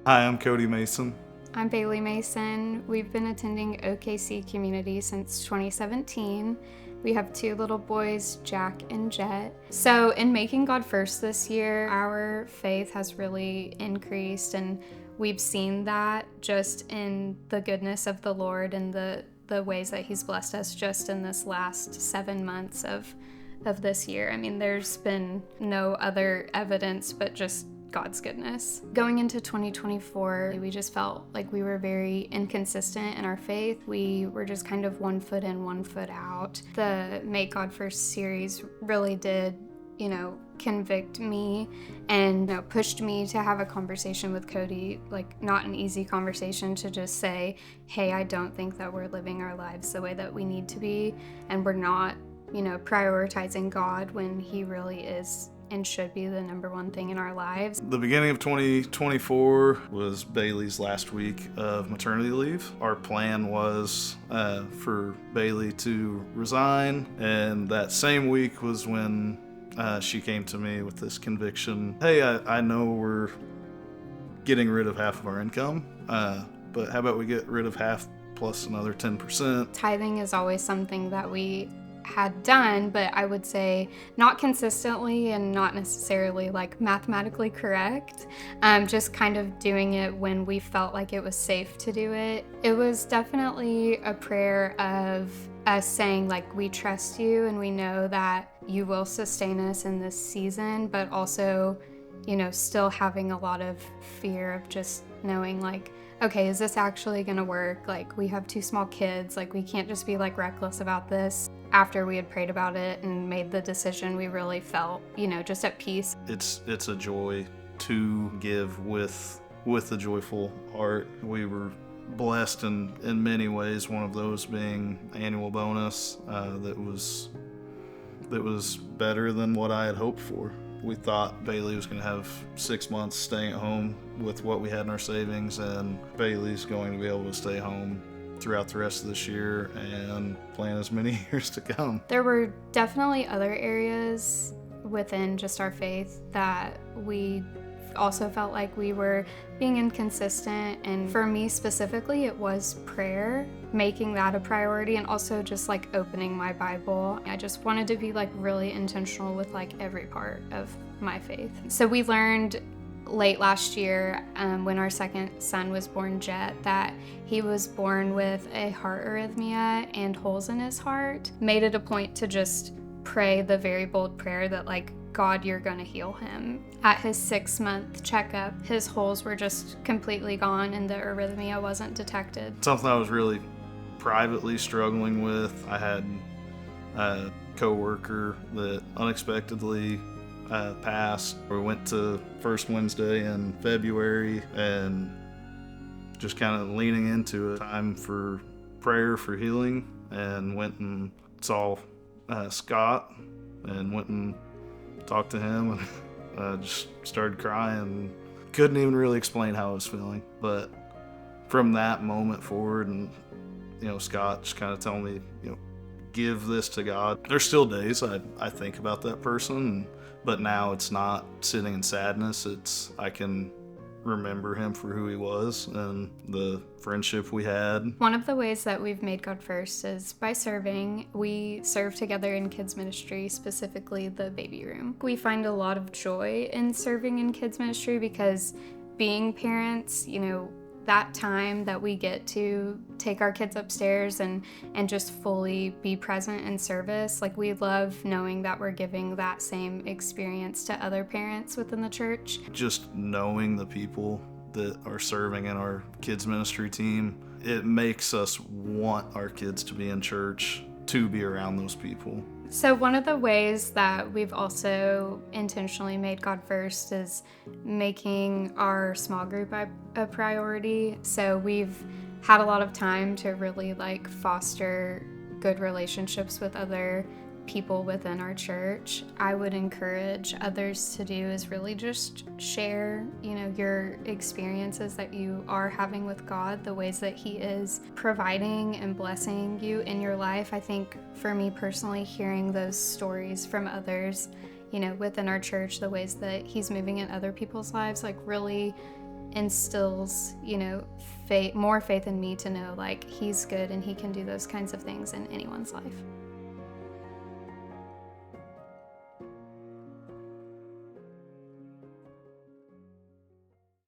Hi, I'm Cody Mason. I'm Bailey Mason. We've been attending OKC Community since 2017. We have two little boys, Jack and Jet. So in making God first this year, our faith has really increased, and we've seen that just in the goodness of the Lord and the ways that He's blessed us just in this last 7 months of this year. I mean, there's been no other evidence but just God's goodness. Going into 2024, we just felt like we were very inconsistent in our faith. We were just kind of 1 foot in, 1 foot out. The Make God First series really did, convict me and pushed me to have a conversation with Cody, like not an easy conversation to just say, hey, I don't think that we're living our lives the way that we need to be, and we're not, prioritizing God when He really is and should be the number one thing in our lives. The beginning of 2024 was Bailey's last week of maternity leave. Our plan was for Bailey to resign, and that same week was when she came to me with this conviction. Hey, I know we're getting rid of half of our income, but how about we get rid of half plus another 10%? Tithing is always something that we had done, but I would say not consistently and not necessarily like mathematically correct, just kind of doing it when we felt like it was safe to do it. It was definitely a prayer of us saying, like, we trust you and we know that you will sustain us in this season, but also, still having a lot of fear of just knowing, like, okay, is this actually gonna work? Like, we have 2 small kids, like, we can't just be like reckless about this. After we had prayed about it and made the decision, we really felt, just at peace. It's a joy to give with a joyful heart. We were blessed in many ways, one of those being annual bonus that was better than what I had hoped for. We thought Bailey was going to have 6 months staying at home with what we had in our savings, and Bailey's going to be able to stay home throughout the rest of this year and plan as many years to come. There were definitely other areas within just our faith that we also felt like we were being inconsistent, and for me specifically, it was prayer, making that a priority, and also just like opening my Bible. I just wanted to be like really intentional with like every part of my faith. So we learned late last year, when our second son was born, Jet, that he was born with a heart arrhythmia and holes in his heart. Made it a point to just pray the very bold prayer that, like, God, you're gonna heal him. At his 6-month checkup, his holes were just completely gone and the arrhythmia wasn't detected. Something I was really privately struggling with. I had a coworker that unexpectedly passed. We went to First Wednesday in February and just kind of leaning into a time for prayer for healing, and went and saw Scott and went and talked to him, and just started crying. Couldn't even really explain how I was feeling, but from that moment forward, and Scott just kind of telling me, give this to God. There's still days I think about that person, but now it's not sitting in sadness. I can remember him for who he was and the friendship we had. One of the ways that we've made God first is by serving. We serve together in kids ministry, specifically the baby room. We find a lot of joy in serving in kids ministry because being parents, that time that we get to take our kids upstairs and just fully be present in service, like, we love knowing that we're giving that same experience to other parents within the church. Just knowing the people that are serving in our kids ministry team, it makes us want our kids to be in church, to be around those people. So one of the ways that we've also intentionally made God first is making our small group a priority. So we've had a lot of time to really like foster good relationships with other people within our church. I would encourage others to do is really just share, your experiences that you are having with God, the ways that He is providing and blessing you in your life. I think for me personally, hearing those stories from others, within our church, the ways that He's moving in other people's lives, like, really instills, faith, more faith in me to know like he's good and he can do those kinds of things in anyone's life.